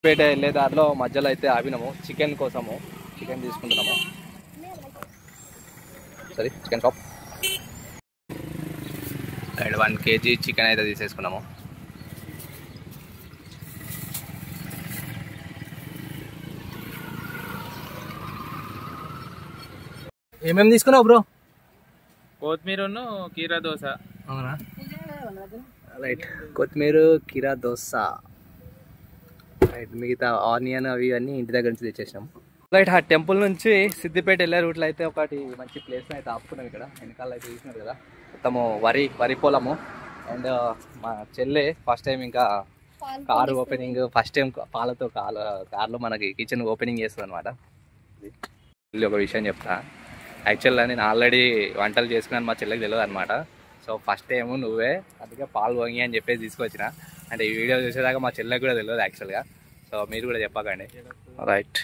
పేట వెళ్ళే దారిలో మధ్యలో అయితే ఆపినాము చికెన్ కోసము. చికెన్ తీసుకుంటున్నాము. సరే chicken shop and 1 kg chicken అయితే తీసేసుకున్నాము. ఏమేమి తీసుకున్నావు బ్రో? కొత్తిమీర కీరా దోశ. అవునా, రైట్. కొత్తిమీర కీరా దోశ, రైట్. మిగతా ఆనియన్ అవి అన్నీ ఇంటి దగ్గర నుంచి తెచ్చేసాము. రైట్. ఆ టెంపుల్ నుంచి సిద్దిపేట వెళ్ళే రూట్లో అయితే ఒకటి మంచి ప్లేస్ అయితే ఆపుకున్నాం. ఇక్కడ వెనకాల అయితే చూసినారు కదా, మొత్తము వరి పొలము. అండ్ మా చెల్లె ఫస్ట్ టైం ఇంకా కారు ఓపెనింగ్, ఫస్ట్ టైం పాలతో కార్లో మనకి కిచెన్ ఓపెనింగ్ చేస్తుంది అనమాట. ఒక విషయం చెప్తా, యాక్చువల్గా నేను ఆల్రెడీ వంటలు చేసుకున్నాను, మా చెల్లెకి తెలియదు అనమాట. సో ఫస్ట్ టైము నువ్వే అందుకే పాలు వంగి అని చెప్పేసి తీసుకొచ్చిన. అంటే ఈ వీడియో చూసేదాకా మా చెల్లెకి కూడా తెలియదు యాక్చువల్గా. సో మీరు కూడా చెప్పకండి. రైట్.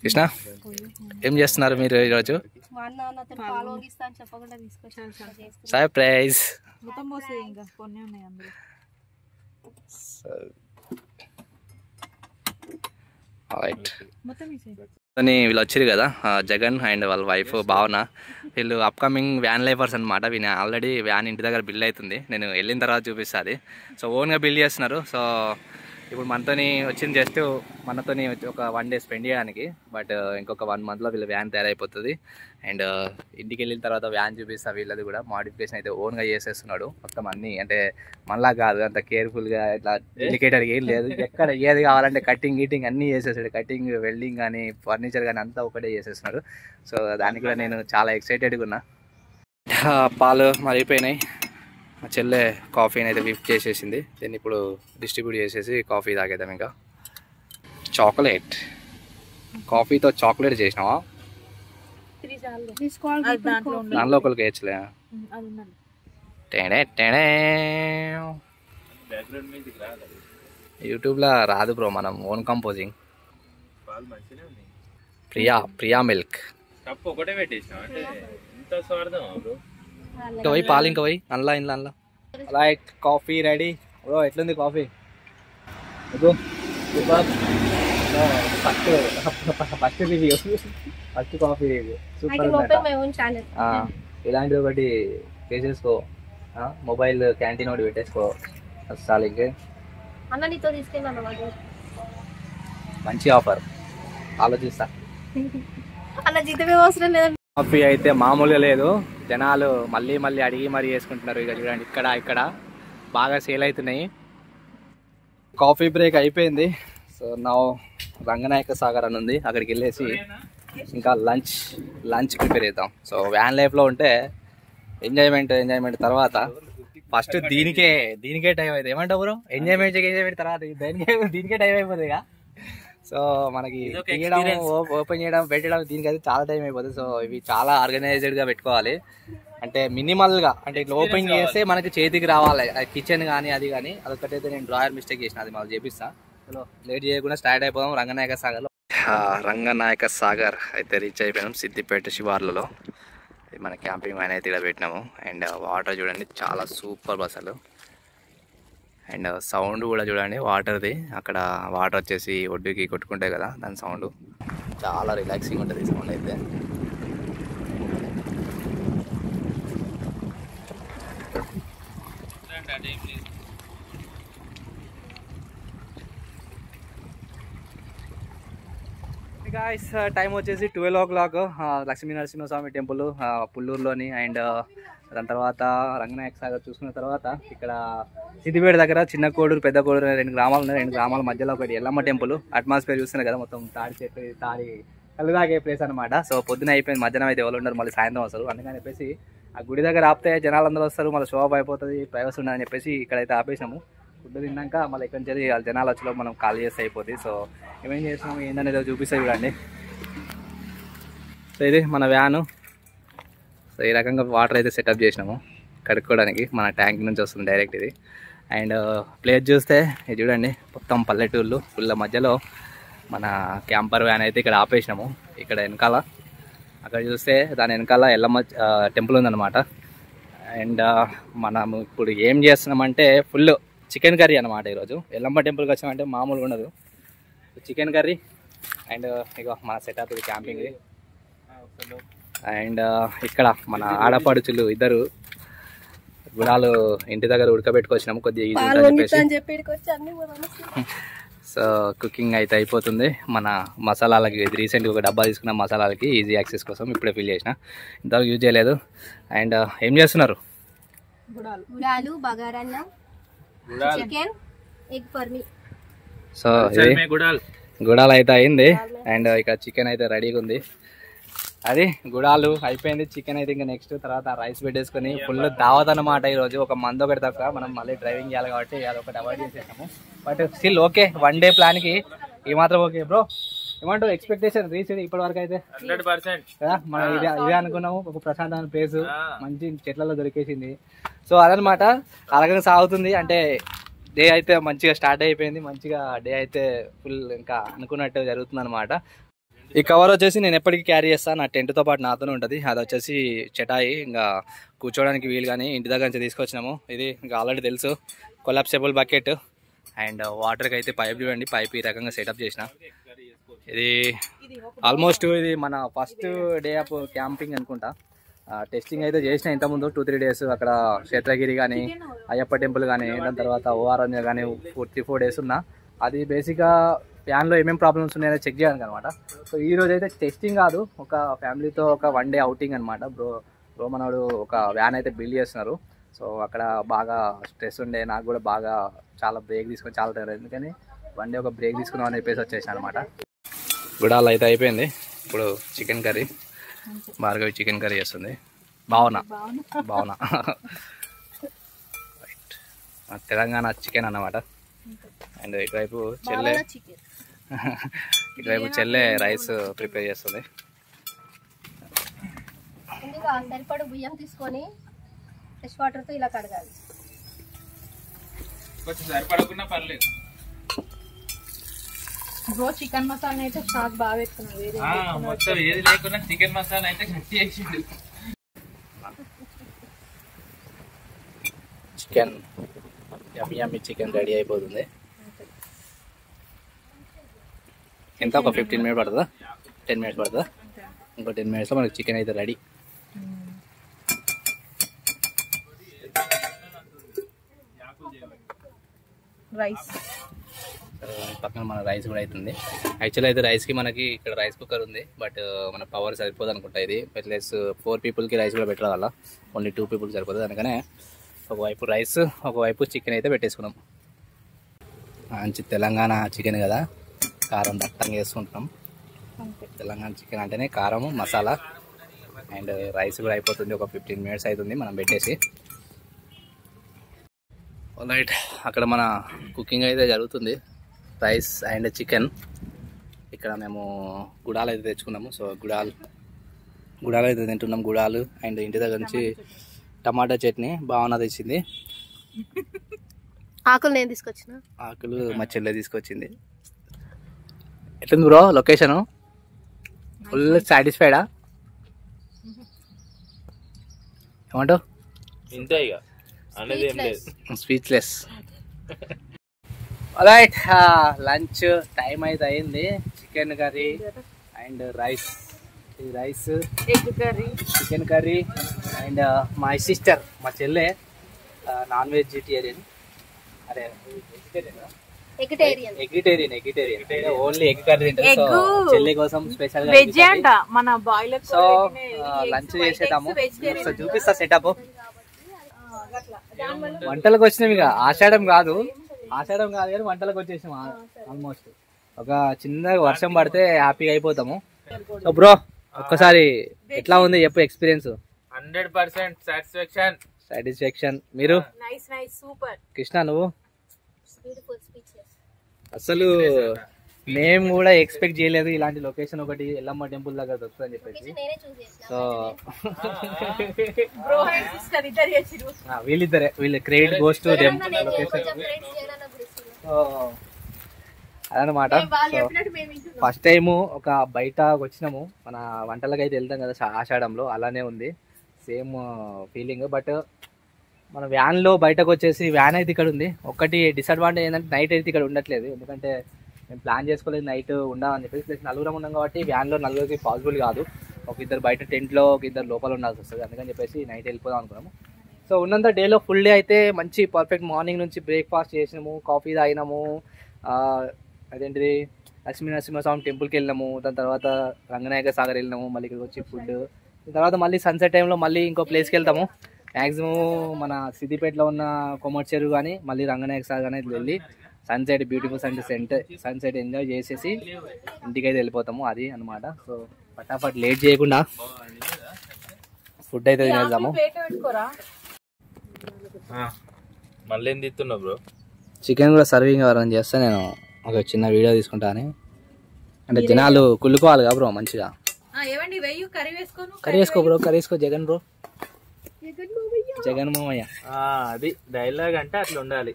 కృష్ణ, ఏం చేస్తున్నారు మీరు ఈరోజు? సర్ప్రైజ్. రైట్. వీళ్ళు వచ్చారు కదా, జగన్ అండ్ వాళ్ళ వైఫ్ భావన. వీళ్ళు అప్కమింగ్ వ్యాన్ లైఫర్స్ అనమాట. వీళ్ళు ఆల్రెడీ వ్యాన్ ఇంటి దగ్గర బిల్డ్ అవుతుంది, నేను వెళ్ళిన తర్వాత చూపిస్తుంది. సో ఓన్గా బిల్డ్ చేస్తున్నారు. సో ఇప్పుడు మనతోని వచ్చింది జస్ట్ మనతోని ఒక 1 day స్పెండ్ చేయడానికి. బట్ ఇంకొక 1 monthలో వీళ్ళ వ్యాన్ తయారైపోతుంది. అండ్ ఇంటికి వెళ్ళిన తర్వాత వ్యాన్ చూపిస్తా. వీళ్ళది కూడా మోడిఫికేషన్ అయితే ఓన్గా చేసేస్తున్నాడు మొత్తం అన్నీ. అంటే మళ్ళా కాదు, అంత కేర్ఫుల్గా ఇట్లా డెలికేటెడ్ ఏం లేదు. ఎక్కడ ఏది కావాలంటే కటింగ్ గీటింగ్ అన్నీ చేసేసాడు. కటింగ్, వెల్డింగ్ కానీ, ఫర్నిచర్ కానీ అంతా ఒకటే చేసేస్తున్నాడు. సో దానికి కూడా నేను చాలా ఎక్సైటెడ్గా ఉన్నా. పాలు మరిగిపోయినాయి. మా చెల్లె కాఫీని అయితే విప్ చేసేసింది. దీన్ని ఇప్పుడు డిస్ట్రిబ్యూట్ చేసేసి కాఫీ తాగేద్దాం. ఇంకా చాక్లెట్, కాఫీతో చాక్లెట్ చేసినావా? దానిలో ఒకరికి వేయచ్చులే. యూట్యూబ్లో రాదు బ్రో, మనం ఓన్ కంపోజింగ్. ప్రియా మిల్క్. ఇంకా పోయి పాలు ఇంకా పోయి అందులో. Right, coffee ready bro. ఎట్లుంది coffee? First review, first coffee review super. ఇలాంటిది ఒకటి చేసేసుకో, మొబైల్ క్యాంటీన్ ఒకటి పెట్టేసుకో. చాలు. ఇంకే మంచి ఆఫర్, ఆలోచిస్తా. కాఫీ అయితే మామూలుగా లేదు, జనాలు మళ్ళీ మళ్ళీ అడిగి మరీ వేసుకుంటున్నారు. ఇక చూడండి, ఇక్కడ బాగా సేల్ అవుతున్నాయి. కాఫీ బ్రేక్ అయిపోయింది. సో నా రంగనాయక సాగర్ అని ఉంది, అక్కడికి వెళ్ళేసి ఇంకా లంచ్ ప్రిపేర్ చేద్దాం. సో వ్యాన్ లైఫ్లో ఉంటే ఎంజాయ్మెంట్ తర్వాత ఫస్ట్ దీనికే టైం అవుతుంది. ఏమంటావు బ్రో? ఎంజాయ్మెంట్ తర్వాత దీనికే టైం అయిపోతుంది ఇక. సో మనకి తీయడం, ఓపెన్ చేయడం, పెట్టడం దీనికైతే చాలా టైం అయిపోతుంది. సో ఇవి చాలా ఆర్గనైజ్డ్గా పెట్టుకోవాలి. అంటే మినిమల్గా, అంటే ఇట్లా ఓపెన్ చేస్తే మనకి చేతికి రావాలి కిచెన్ కానీ అది కానీ. అదొకటైతే నేను డ్రాయర్ మిస్టేక్ చేసిన, అది మాకు చేపిస్తా. చలో లేట్ చేయకుండా స్టార్ట్ అయిపోదాం రంగనాయక సాగర్లో. రంగనాయక సాగర్ అయితే రీచ్ అయిపోయాం సిద్దిపేట శివార్లలో. మన క్యాంపింగ్ వ్యాన్ అయితే ఇలా పెట్టినాము. అండ్ వాటర్ చూడండి, చాలా సూపర్ అసలు. అండ్ సౌండ్ కూడా చూడండి వాటర్ది. అక్కడ వాటర్ వచ్చేసి ఒడ్డుకి కొట్టుకుంటాయి కదా, దాని సౌండ్ చాలా రిలాక్సింగ్ ఉంటుంది సౌండ్ అయితే. గాయ్స్ టైం వచ్చేసి 12 o'clock. లక్ష్మీ నరసింహస్వామి టెంపుల్ పుల్లూరులోని. అండ్ దాని తర్వాత రంగనాయక సాగర్ చూసుకున్న తర్వాత ఇక్కడ సిద్దిపేట దగ్గర చిన్న కోడూరు, పెద్ద కోడూరు 2 గ్రామాలు ఉన్నాయి. 2 గ్రామాల మధ్యలో ఒకటి ఎల్లమ్మ టెంపుల్. అట్మాస్ఫియర్ చూస్తున్నారు కదా, మొత్తం తాడి చెట్టు, కళ్ళు తాగే ప్లేస్ అనమాట. సో పొద్దున అయిపోయింది, మధ్యాహ్నం అయితే ఎవరు ఉండరు, మళ్ళీ సాయంత్రం వస్తారు. అందుకని చెప్పేసి ఆ గుడి దగ్గర ఆపితే జనాలు అందరూ వస్తారు, మళ్ళీ షో ఆఫ్ అయిపోతుంది, ప్రైవసీ ఉండదని చెప్పేసి ఇక్కడైతే ఆపేసినాము. ఫుడ్ తిన్నాక మళ్ళీ ఇక్కడి నుంచి జనాలు వచ్చేలో మనం కాల్ చేస్తే అయిపోతుంది. సో ఏమేం చేసినాము ఏందనేది చూపిస్తాయి చూడండి. సో ఇది మన వ్యాను. సో ఈ రకంగా వాటర్ అయితే సెటప్ చేసినాము కడుక్కోవడానికి. మన ట్యాంక్ నుంచి వస్తుంది డైరెక్ట్ ఇది. అండ్ ప్లేస్ చూస్తే ఇది చూడండి, మొత్తం పల్లెటూళ్ళు ఫుల్ మధ్యలో మన క్యాంపర్ వ్యాన్ అయితే ఇక్కడ ఆపేసినాము. ఇక్కడ వెనకాల అక్కడ చూస్తే దాని వెనకాల ఎల్లమ్మ టెంపుల్ ఉందన్నమాట. అండ్ మనము ఇప్పుడు ఏం చేస్తున్నామంటే ఫుల్ చికెన్ కర్రీ అనమాట ఈరోజు. ఎల్లమ్మ టెంపుల్కి వచ్చామంటే మామూలుగా ఉండదు. చికెన్ కర్రీ అండ్ ఇక మన సెటప్ ఇది క్యాంపింగ్. అండ్ ఇక్కడ మన ఆడపడుచులు ఇద్దరు గుడాలు ఇంటి దగ్గర ఉడకబెట్టుకొచ్చినాము కొద్దిగా ఈజీ అని చెప్పేసి. సో కుకింగ్ అయితే అయిపోతుంది. మన మసాలాలకి రీసెంట్గా ఒక డబ్బా తీసుకున్న మసాలాలకి ఈజీ యాక్సెస్ కోసం ఇప్పుడే ఫిల్ చేసిన, ఇంతవరకు యూజ్ చేయలేదు. అండ్ ఏం చేస్తున్నారు? సో గుడాలు అయితే అయింది అండ్ ఇక చికెన్ అయితే రెడీగా ఉంది. అది గుడాలు అయిపోయింది, చికెన్ అయితే ఇంకా నెక్స్ట్ తర్వాత రైస్ పెట్టేసుకొని ఫుల్ దావత్ అనమాట. ఈరోజు ఒక మంది ఒకటి తక్కువ, మనం మళ్ళీ డ్రైవింగ్ చేయాలి కాబట్టి అదొకటి అవాయిడ్ చేసేసాము. బట్ స్టిల్ ఓకే, 1 డే ప్లాన్కి ఏమాత్రం ఓకే. బ్రో ఏమంటావు ఎక్స్పెక్టేషన్ రీచ్ ఇప్పటి వరకు అయితే? 100% కదా, మనం ఇదే అనుకున్నాము. ఒక ప్రశాంతమైన ప్లేస్ మంచి చెట్లలో దొరికేసింది. సో అదనమాట, అలాగే సాగుతుంది. అంటే డే అయితే మంచిగా స్టార్ట్ అయిపోయింది, మంచిగా డే అయితే ఫుల్ ఇంకా అనుకున్నట్టు జరుగుతుంది అనమాట. ఈ కవర్ వచ్చేసి నేను ఎప్పటికీ క్యారీ చేస్తాను, నా టెంట్తో పాటు నాతోనే ఉంటుంది. అది వచ్చేసి చటాయి, ఇంకా కూర్చోవడానికి వీలు కానీ ఇంటి దగ్గర నుంచి తీసుకొచ్చినాము. ఇది ఇంకా ఆల్రెడీ తెలుసు, కొలాప్సిబుల్ బకెట్. అండ్ వాటర్కి అయితే పైప్ చూడండి, పైప్ ఈ రకంగా సెటప్ చేసిన. ఇది ఆల్మోస్ట్ ఇది మన ఫస్ట్ డే ఆఫ్ క్యాంపింగ్ అనుకుంటా. టెస్టింగ్ అయితే చేసిన ఇంతకుముందు 2-3 డేస్ అక్కడ క్షేత్రగిరి కానీ అయ్యప్ప టెంపుల్ కానీ దాని తర్వాత ఓఆర్ఎన్ కానీ 3-4 డేస్ ఉన్నా. అది బేసిక్గా ఫ్యాన్లో ఏమేమి ప్రాబ్లమ్స్ ఉన్నాయో చెక్ చేయడానికి అనమాట. సో ఈ రోజు అయితే టెస్టింగ్ కాదు, ఒక ఫ్యామిలీతో ఒక 1 డే అవుటింగ్ అనమాట. బ్రో మనోడు ఒక వ్యాన్ అయితే బిల్డ్ చేస్తున్నారు. సో అక్కడ బాగా స్ట్రెస్ ఉండే, నాకు కూడా బాగా చాలా బ్రేక్ తీసుకొని చాలా టైం అయింది, కానీ 1 డే ఒక బ్రేక్ తీసుకుందాం అని చెప్పేసి వచ్చేసాను అనమాట. గుడాలు అయితే అయిపోయింది. ఇప్పుడు chicken curry, Bhargavi chicken curry చేస్తుంది. భావన రైట్, తెలంగాణ చికెన్ అన్నమాట. అండ్ ఇటువైపు చెల్లె రైస్ ప్రిపేర్ చేస్తుంది. సరిపడు బియ్యం తీసుకొని ఫ్రెష్ వాటర్ తో ఇలా కడగాలి. కొంచెం సరిపడకున్నా పర్లేదు బ్రో. చికెన్ మసాలా అయితే స్టాక్ బాగా పెట్టుకున్నాను, మొత్తం ఏది లేకున్నా చికెన్ మసాలా అయితే గట్టి చేసిండు. చికెన్ యమ్మీ చికెన్ రెడీ అయిపోతుంది. ఎంత ఒక 15 మినిట్స్ పడుతుందా? 10 మినిట్స్ పడుతుందా? ఇంకో 10 మినిట్స్లో మనకి చికెన్ అయితే రెడీ. రైస్ పక్కన మన రైస్ కూడా అవుతుంది. యాక్చువల్లీ అయితే రైస్కి మనకి ఇక్కడ రైస్ కుక్కర్ ఉంది, బట్ మన పవర్ సరిపోదు అనుకుంటా. ఇది ప్లస్ 4 పీపుల్కి రైస్ కూడా పెట్టడం వల్ల ఓన్లీ 2 పీపుల్కి సరిపోతుంది. అందుకనే ఒకవైపు రైస్ ఒకవైపు చికెన్ అయితే పెట్టేసుకున్నాం. మంచి తెలంగాణ చికెన్ కదా, కారం దట్టంగా వేసుకుంటున్నాం. తెలంగాణ చికెన్ అంటేనే కారం మసాలా. అండ్ రైస్ కూడా అయిపోతుంది, ఒక 15 మినిట్స్ అవుతుంది మనం పెట్టేసి. రైట్, అక్కడ మన కుకింగ్ అయితే జరుగుతుంది, రైస్ అండ్ చికెన్. ఇక్కడ మేము గుడాలు అయితే తెచ్చుకున్నాము. సో గుడాలు అయితే తింటున్నాం. గుడాలు అండ్ ఇంటి దగ్గర నుంచి టమాటా చట్నీ భావన తెచ్చింది. ఆకులు నేను తీసుకొచ్చిన, ఆకులు మా చెల్లె తీసుకొచ్చింది. ఎట్లుంది బ్రో లొకేషన్? ఫుల్ సాటిస్ఫైడా? ఏమంటావు? ఇంతే ఇక అనేది ఏం లేదు, స్పీచ్లెస్. రైట్, లంచ్ టైం అయితే అయింది. Chicken curry and rice, chicken curry and my sister, మా చెల్లె నాన్ వెజిటేరియన్. అదే ఎగిటేరియన్, ఓన్లీ ఎగ్ కర్రీ తింటారు. సో చెల్లి కోసం స్పెషల్ గా మన బాయిలర్. సో లంచ్ చేసేద్దాము. సో చూపిస్తా సెటప్. వంటలకు వచ్చినాం, ఇక ఆషాఢం కాదు కానీ వంటలకు వచ్చేసాం ఆల్మోస్ట్. ఒక చిన్న వర్షం పడితే హ్యాపీగా అయిపోతాము. సో బ్రో ఒక్కసారి ఎట్లా ఉంది చెప్పు ఎక్స్పీరియన్స్? 100% సాటిస్ఫాక్షన్. మీరు? సూపర్. కృష్ణ నువ్వు? అసలు మేము కూడా ఎక్స్పెక్ట్ చేయలేదు ఇలాంటి లొకేషన్ ఒకటి ఎల్లమ్మ టెంపుల్ దగ్గర దొరుకుతుందని చెప్పేసి. సో వీళ్ళు create ghost temple location. So అదనమాట. సో ఫస్ట్ టైము ఒక బయట వచ్చినాము, మన వంటలకు అయితే వెళ్తాం కదా ఆషాఢంలో, అలానే ఉంది సేమ్ ఫీలింగ్. బట్ మన వ్యాన్లో బయటకు వచ్చేసి వ్యాన్ అయితే ఇక్కడ ఉంది. ఒకటి డిసడ్వాంటేజ్ ఏంటంటే నైట్ అయితే ఇక్కడ ఉండట్లేదు, ఎందుకంటే మేము ప్లాన్ చేసుకోలేదు నైట్ ఉండాలని చెప్పేసి. ప్లస్ నలుగురం ఉన్నాం కాబట్టి వ్యాన్లో నలుగురికి పాసిబుల్ కాదు. ఒక ఇద్దరు బయట టెంట్లో, ఒక ఇద్దరు లోపల ఉండాల్సి వస్తుంది. అందుకని చెప్పేసి నైట్ వెళ్ళిపోదాం అనుకున్నాము. సో ఉన్నంత డేలో ఫుల్ డే అయితే మంచి పర్ఫెక్ట్ మార్నింగ్ నుంచి బ్రేక్ఫాస్ట్ చేసినాము, కాఫీ తాగినాము, అదేంటిది లక్ష్మీనరసింహస్వామి టెంపుల్కి వెళ్ళినాము, దాని తర్వాత రంగనాయక సాగర్ వెళ్ళినాము, మళ్ళీ ఇక్కడికి వచ్చి ఫుడ్, తర్వాత మళ్ళీ సన్సెట్ టైంలో మళ్ళీ ఇంకో ప్లేస్కి వెళ్తాము. మ్యాక్సిమం మన సిద్దిపేటలో ఉన్న కొమ్మటి చెరువు కానీ మళ్ళీ రంగనాయక సాగర్ అనేది వెళ్ళి సన్సెట్, బ్యూటిఫుల్ సన్సెట్ ఎంజాయ్ చేసేసి ఇంటికైతే వెళ్ళిపోతాము. అది అనమాట. సో ఫటాఫట్ లేట్ చేయకుండా ఫుడ్ అయితే తినేద్దాము. మళ్ళీ ఏం తిత్తున్నావు బ్రో? చికెన్ కూడా సర్వింగ్ ఎవరైనా చేస్తే నేను ఒక చిన్న వీడియో తీసుకుంటా అని, అంటే జనాలు కుళ్ళుకోవాలి కదా బ్రో మంచిగా. కర్రీ వేసుకో బ్రో, కర్రీ వేసుకో. జగన్ బ్రో, జగన్ మామయ్య. అది డైలాగ్ అంటే అట్లా ఉండాలి.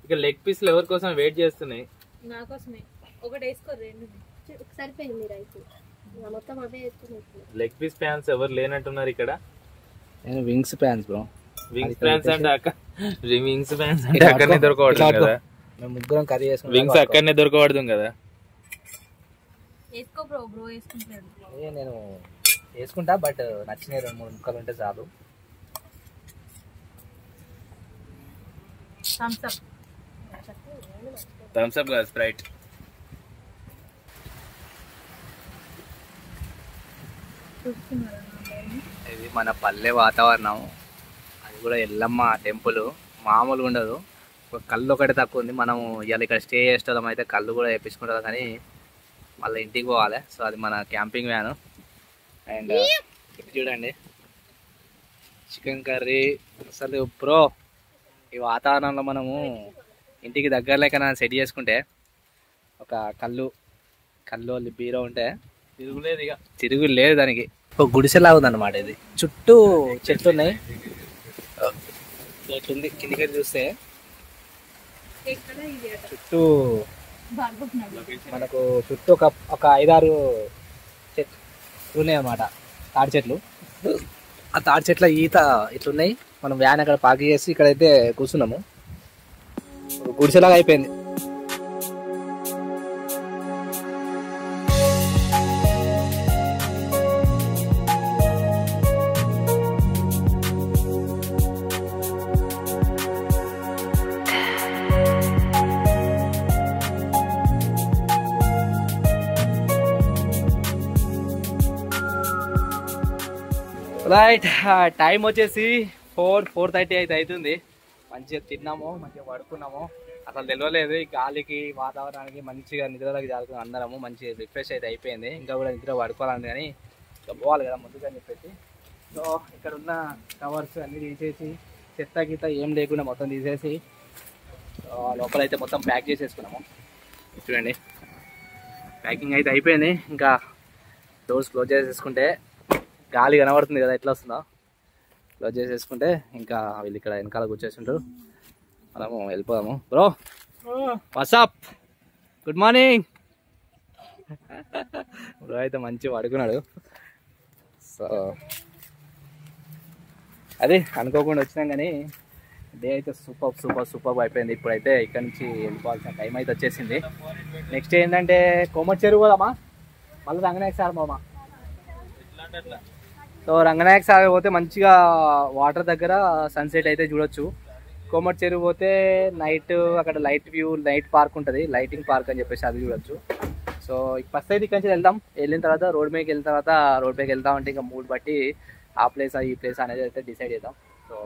ఇక లెగ్ పీస్లు ఎవరి కోసం వెయిట్ చేస్తున్నాయి? లెగ్ పీస్ ఫ్యాన్స్ ఎవరు లేనట్టున్నారు ఇక్కడ. నేను wings fans bro. Wings fans అంటే వింగ్స్ ఫ్యాన్స్ అంటే అక్కడనే దొరకబడుతుంది కదా. మేము ముగ్గురం కర్రీ చేసుకుంటాం. వింగ్స్ అక్కడనే దొరకబడుతుంది కదా. నేను వేసుకుంటా, బట్ నచ్చిన 2-3 ముక్కలు ఉంటే చాలు. థమ్స్ అప్ కాదు, స్ప్రైట్. ఇది మన పల్లె వాతావరణం. అది కూడా ఎల్లమ్మ టెంపుల్ మామూలుగా ఉండదు. కళ్ళు ఒకటి తక్కువ ఉంది. మనము ఇవాళ ఇక్కడ స్టే చేసేటం అయితే కళ్ళు కూడా వేపించుకుంటాం, కానీ మళ్ళీ ఇంటికి పోవాలి. సో అది మన క్యాంపింగ్ వ్యాను. అండ్ ఇది చూడండి చికెన్ కర్రీ. అసలు బ్రో ఈ వాతావరణంలో మనము ఇంటికి దగ్గరలేకనా సెట్ చేసుకుంటే ఒక కళ్ళు బీరో ఉంటే తిరుగులేదు దానికి. ఒక గుడిసెలా ఉందన్నమాట. ఇది చుట్టూ చెట్లు ఉన్నాయి. చెట్లుంది కిందికి చూస్తే చుట్టూ మనకు చుట్టూ ఒక 5-6 చెట్లు ఉన్నాయి అన్నమాట, తాడి చెట్లు. ఆ తాడి చెట్ల ఈత ఇట్లున్నాయి. మనం వ్యాన్ అక్కడ పార్క్ చేసి ఇక్కడైతే కూర్చున్నాము. గుడిసెలాగా అయిపోయింది. రైట్, టైం వచ్చేసి 4:30 అయితే అవుతుంది. మంచిగా తిన్నాము, మంచిగా పడుకున్నాము. అసలు తెలియలేదు ఈ గాలికి వాతావరణానికి. మంచిగా నిద్రలోకి జారుకుని అందరము మంచిగా రిఫ్రెష్ అయితే అయిపోయింది. ఇంకా కూడా నిద్ర పడుకోవాలని, కానీ ఇంకా పోవాలి కదా ముందుగా అని చెప్పేసి. సో ఇక్కడ ఉన్న కవర్స్ అన్నీ తీసేసి చెత్త గీత ఏం లేకుండా మొత్తం తీసేసి లోపలైతే మొత్తం ప్యాక్ చేసేసుకున్నాము. చూడండి ప్యాకింగ్ అయితే అయిపోయింది. ఇంకా డోర్స్ క్లోజ్ చేసేసుకుంటే గాలి కనబడుతుంది కదా ఎట్లా వస్తుందో. క్లోజ్ చేసేసుకుంటే ఇంకా వీళ్ళు ఇక్కడ వెనకాల కూర్చేస్తుంటారు, మనము వెళ్ళిపోదాము. Bro WhatsApp, good morning. Bro అయితే మంచిగా పడుకున్నాడు. సో అదే అనుకోకుండా వచ్చినాం, కానీ డే అయితే సూపర్ అయిపోయింది. ఇప్పుడైతే ఇక్కడ నుంచి వెళ్ళిపోవాల్సిన టైం అయితే వచ్చేసింది. నెక్స్ట్ ఏంటంటే కొమ్మటి చెరువు పోదామా, మళ్ళీ రంగనాయక సాగర్ పోమా. సో రంగనాయక సాగర్ పోతే మంచిగా వాటర్ దగ్గర సన్సెట్ అయితే చూడొచ్చు. కొమ్మటి చెరువు పోతే నైట్ అక్కడ లైట్ వ్యూ, నైట్ పార్క్ ఉంటుంది, లైటింగ్ పార్క్ అని చెప్పేసి అది చూడొచ్చు. సో ఫస్ట్ అయితే ఇక్కడ నుంచి వెళ్దాం. వెళ్ళిన తర్వాత రోడ్ మీదకి వెళ్ళిన తర్వాత రోడ్ మీదకి వెళ్తాం అంటే ఇంకా మూడ్ బట్టి ఆ ప్లేస్ ఈ ప్లేస్ అనేది అయితే డిసైడ్ చేద్దాం. సో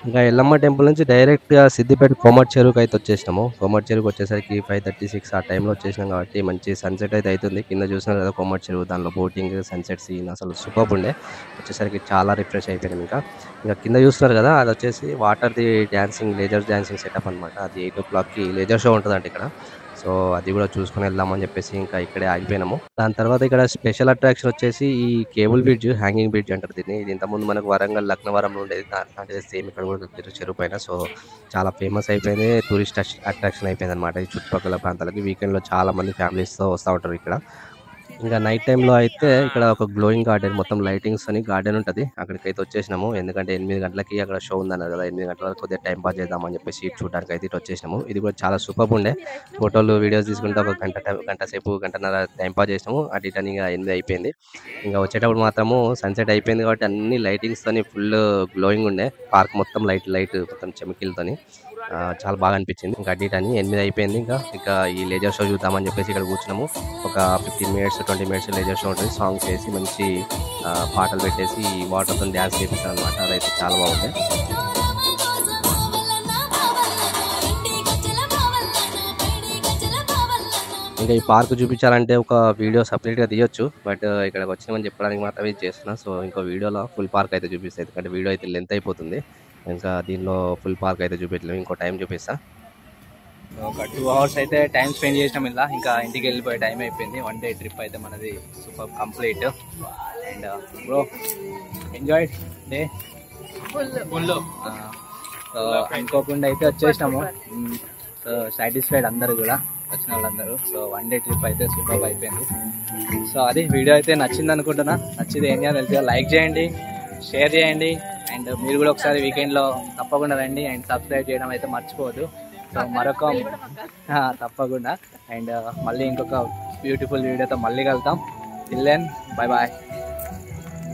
ఇంకా ఎల్లమ్మ టెంపుల్ నుంచి డైరెక్ట్గా సిద్దిపేట కొమ్మటి చెరువుకి అయితే వచ్చేసినాము. కొమ్మటి చెరువుకి వచ్చేసరికి 5:36 ఆ టైంలో వచ్చేసినాం కాబట్టి మంచి సన్సెట్ అయితే అవుతుంది. కింద చూసినారు కదా కొమ్మటి చెరువు, దానిలో బోటింగ్, సన్సెట్ సీన్ అసలు సూపర్ ఉండే. వచ్చేసరికి చాలా రిఫ్రెష్ అయిపోయింది. ఇంకా కింద చూస్తున్నారు కదా, అది వచ్చేసి వాటర్ది డ్యాన్సింగ్, లేజర్ డ్యాన్సింగ్ సెటప్ అనమాట. అది 8 o'clockకి లేజర్ షో ఉంటుందంట ఇక్కడ. సో అది కూడా చూసుకుని వెళ్దామని చెప్పేసి ఇంకా ఇక్కడే ఆగిపోయినాము. దాని తర్వాత ఇక్కడ స్పెషల్ అట్రాక్షన్ వచ్చేసి ఈ కేబుల్ బ్రిడ్జ్, హ్యాంగింగ్ బ్రిడ్జ్ అంటారు దీన్ని. ఇది ఇంతకుముందు మనకు వరంగల్ లక్నవరంలో ఉండేది, అలాంటిది సేమ్ ఇక్కడ కూడా చెరువు పైన. సో చాలా ఫేమస్ అయిపోయింది, టూరిస్ట్ అట్రాక్షన్ అయిపోయింది అనమాట ఈ చుట్టుపక్కల ప్రాంతాలకి. వీకెండ్లో చాలా మంది ఫ్యామిలీస్తో వస్తూ ఉంటారు ఇక్కడ. ఇంకా నైట్ టైంలో అయితే ఇక్కడ ఒక గ్లోయింగ్ గార్డెన్ మొత్తం లైటింగ్స్ అని గార్డెన్ ఉంటుంది. అక్కడికైతే వచ్చేసినాము. ఎందుకంటే 8 గంటలకి అక్కడ షో ఉందన్నారు కదా, 8 గంటల వరకు కొద్దిగా టైం పాస్ చేద్దామని చెప్పేసి చూడడానికి అయితే ఇటు వచ్చేసినాము. ఇది కూడా చాలా సూపర్ ఉండే. ఫోటోలు వీడియోస్ తీసుకుంటే ఒక గంట సేపు గంటన్నర టైం పాస్ చేసినాము. అటు ఇటు ఇక 8 అయిపోయింది. ఇంకా వచ్చేటప్పుడు మాత్రము సన్సెట్ అయిపోయింది కాబట్టి అన్ని లైటింగ్స్ తోని ఫుల్ గ్లోయింగ్ ఉండే. పార్క్ మొత్తం లైట్ మొత్తం చెమికలతోని చాలా బాగా అనిపించింది. ఇంకా అటు అని 8 అయిపోయింది. ఇంకా ఈ లేజర్ షో చూద్దామని చెప్పేసి ఇక్కడ కూర్చున్నాము. ఒక 15 మినిట్స్ 20 మినిట్స్ లేజర్ షో ఉంటుంది. సాంగ్స్ వేసి మంచి పాటలు పెట్టేసి వాటర్తో డ్యాన్స్ చేపిస్తాను అనమాట. అదైతే చాలా బాగుంది. ఇంకా ఈ పార్క్ చూపించాలంటే ఒక వీడియో సపరేట్గా తీయొచ్చు. బట్ ఇక్కడికి వచ్చినామని చెప్పడానికి మాత్రమే చేస్తున్నా. సో ఇంకో వీడియోలో ఫుల్ పార్క్ అయితే చూపిస్తాయి. ఎందుకంటే వీడియో అయితే లెంత్ అయిపోతుంది. ఇంకా దీనిలో ఫుల్ పార్క్ అయితే చూపించలేము. ఇంకో టైం చూపిస్తా. ఒక 2 అవర్స్ అయితే టైం స్పెండ్ చేసినాం ఇలా. ఇంకా ఇంటికి వెళ్ళిపోయే టైం అయిపోయింది. 1 డే ట్రిప్ అయితే మనది super complete. And bro enjoy day full. అనుకోకుండా అయితే వచ్చేసినాము. సో సాటిస్ఫైడ్ అందరూ కూడా, వచ్చిన వాళ్ళందరూ. సో 1 డే ట్రిప్ అయితే సూపర్ అయిపోయింది. సో అది వీడియో అయితే నచ్చింది అనుకుంటున్నా. నచ్చింది ఏం చేయాలి తెలిసి లైక్ చేయండి, షేర్ చేయండి. అండ్ మీరు కూడా ఒకసారి వీకెండ్లో తప్పకుండా రండి. అండ్ సబ్స్క్రైబ్ చేయడం అయితే మర్చిపోవద్దు. సో మరొక తప్పకుండా. అండ్ మళ్ళీ ఇంకొక బ్యూటిఫుల్ వీడియోతో మళ్ళీ కలుద్దాం. Till then bye bye.